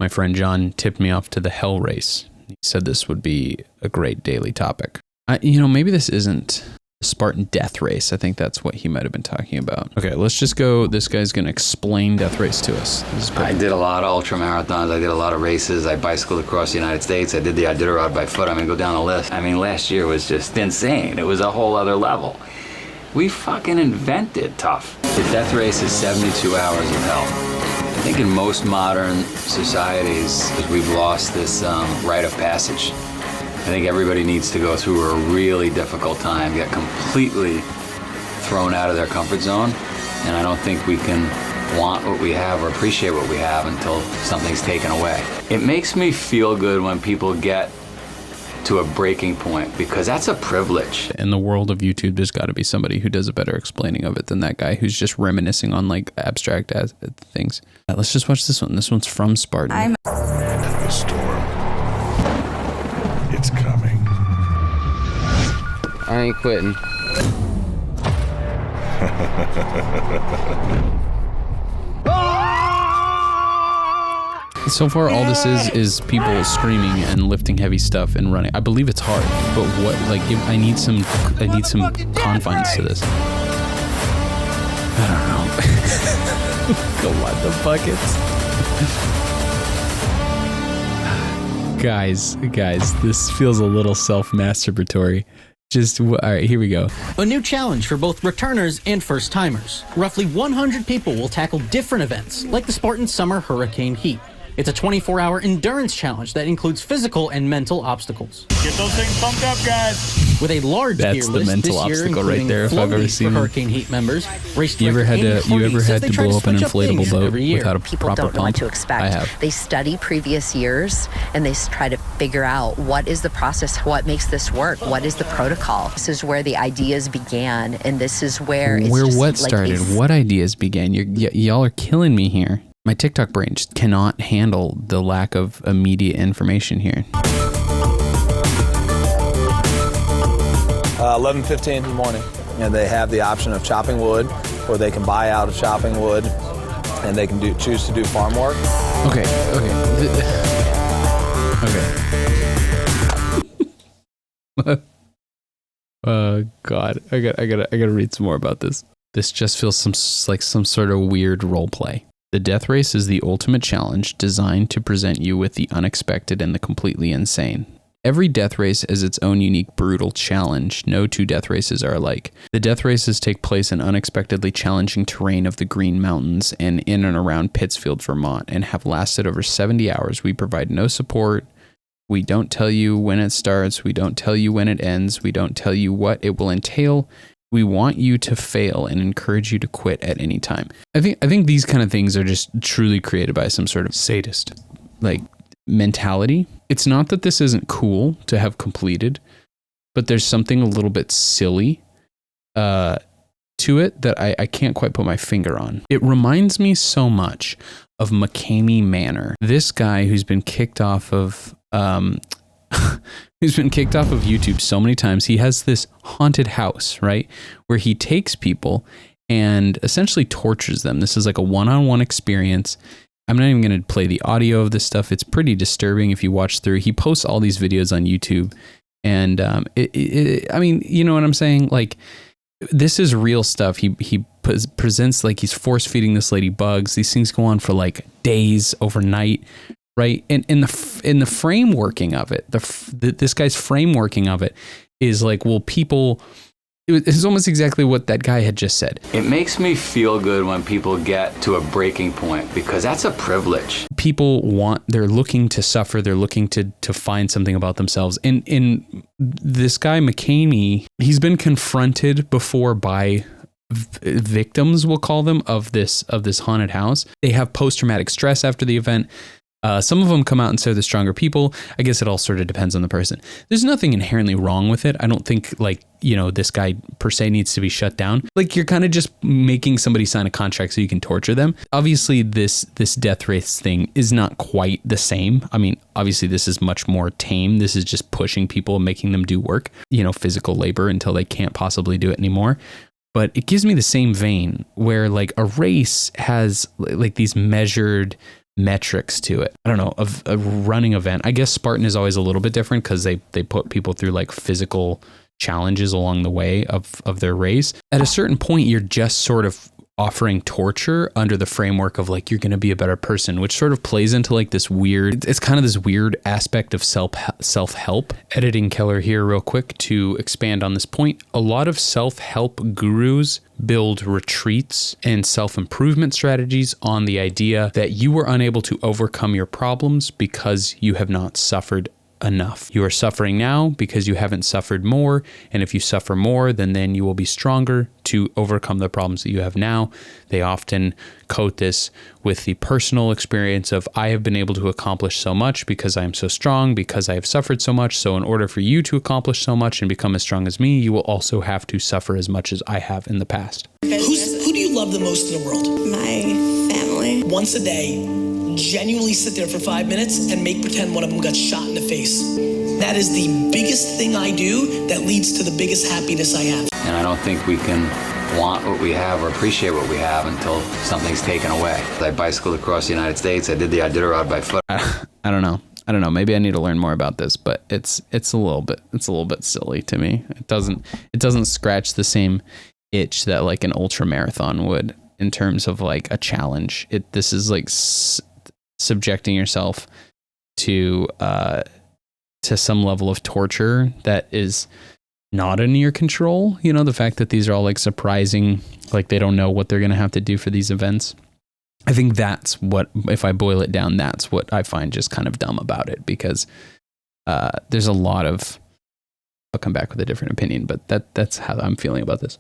my friend John tipped me off to the hell race. He said this would be a great daily topic. Maybe this isn't a Spartan death race. I think that's what he might have been talking about. Okay, let's just go. This guy's going to explain death race to us. I did a lot of ultra marathons. I did a lot of races. I bicycled across the United States. I did the Iditarod by foot. I'm going to go down the list. I mean, last year was just insane. It was a whole other level. We fucking invented tough. The death race is 72 hours of hell. I think in most modern societies, we've lost this rite of passage. I think everybody needs to go through a really difficult time, get completely thrown out of their comfort zone, and I don't think we can want what we have or appreciate what we have until something's taken away. It makes me feel good when people get to a breaking point, because that's a privilege. In the world of YouTube, there's got to be somebody who does a better explaining of it than that guy who's just reminiscing on like abstract things. Let's just watch this one. This one's from Spartan. The storm. It's coming. I ain't quitting. So far, all this is people screaming and lifting heavy stuff and running. I believe it's hard, but what? Like, I need some confines to this. I don't know. Go on the buckets. Guys, this feels a little self-masturbatory. All right, here we go. A new challenge for both returners and first-timers. Roughly 100 people will tackle different events, like the Spartan Summer Hurricane Heat. It's a 24-hour endurance challenge that includes physical and mental obstacles. Get those things pumped up, guys. With a large gear list this year, obstacle right there, if I've ever seen Hurricane Heat members. You ever had to blow up an inflatable boat without a People proper don't know what pump? to expect. I have. They study previous years and they try to figure out what is the process, what makes this work, what is the protocol. This is where the ideas began, and this is where it's where just what like started, what ideas began. Y'all are killing me here. My TikTok brain just cannot handle the lack of immediate information here. 11:15 in the morning, and they have the option of chopping wood, or they can buy out of chopping wood, and they can choose to do farm work. Okay. God, I gotta read some more about this. This just feels like some sort of weird role play. The death race is the ultimate challenge designed to present you with the unexpected and the completely insane. Every death race is its own unique, brutal challenge. No two death races are alike. The death races take place in unexpectedly challenging terrain of the Green Mountains and in and around Pittsfield, Vermont, and have lasted over 70 hours. We provide no support. We don't tell you when it starts. We don't tell you when it ends. We don't tell you what it will entail. We want you to fail and encourage you to quit at any time. I think these kind of things are just truly created by some sort of sadist mentality. It's not that this isn't cool to have completed, but there's something a little bit silly to it that I can't quite put my finger on. It reminds me so much of McCamey Manor. This guy who's been kicked off of YouTube so many times. He has this haunted house, right? Where he takes people and essentially tortures them. This is like a one-on-one experience. I'm not even going to play the audio of this stuff. It's pretty disturbing if you watch through. He posts all these videos on YouTube. And I mean, you know what I'm saying? Like, this is real stuff. He presents like he's force feeding this lady bugs. These things go on for like days, overnight. Right. And in the frameworking of it, this guy's frameworking of it is like, well, it's almost exactly what that guy had just said. It makes me feel good when people get to a breaking point, because that's a privilege. They're looking to suffer. They're looking to find something about themselves. And in this guy, McCamey, he's been confronted before by victims, we'll call them, of this haunted house. They have post-traumatic stress after the event. Some of them come out and say they're stronger people. I guess it all sort of depends on the person. There's nothing inherently wrong with it. I don't think this guy per se needs to be shut down. Like, you're kind of just making somebody sign a contract so you can torture them. Obviously, this death race thing is not quite the same. I mean, obviously this is much more tame. This is just pushing people and making them do work, physical labor until they can't possibly do it anymore. But it gives me the same vein where like a race has like these measured metrics to it. I don't know, of a running event. I guess Spartan is always a little bit different because they put people through like physical challenges along the way of their race. At a certain point, you're just sort of offering torture under the framework of like, you're going to be a better person, which sort of plays into like this weird, it's kind of this weird aspect of self-help. Editing Keller here real quick to expand on this point. A lot of self-help gurus build retreats and self-improvement strategies on the idea that you were unable to overcome your problems because you have not suffered enough. You are suffering now because you haven't suffered more. And if you suffer more, then you will be stronger to overcome the problems that you have now. They often coat this with the personal experience of, I have been able to accomplish so much because I am so strong, because I have suffered so much. So in order for you to accomplish so much and become as strong as me, you will also have to suffer as much as I have in the past. Who do you love the most in the world? My family. Once a day, genuinely sit there for 5 minutes and make pretend one of them got shot in the face. That is the biggest thing I do that leads to the biggest happiness I have. And I don't think we can want what we have or appreciate what we have until something's taken away. I bicycled across the United States. I did the Iditarod by foot. I don't know. Maybe I need to learn more about this, but it's a little bit silly to me. It doesn't scratch the same itch that like an ultra marathon would in terms of like a challenge. This is like subjecting yourself to some level of torture that is not in your control. You know, the fact that these are all like surprising, like they don't know what they're going to have to do for these events. I think that's what, if I boil it down, that's what I find just kind of dumb about it, because there's a lot of, I'll come back with a different opinion, but that's how I'm feeling about this.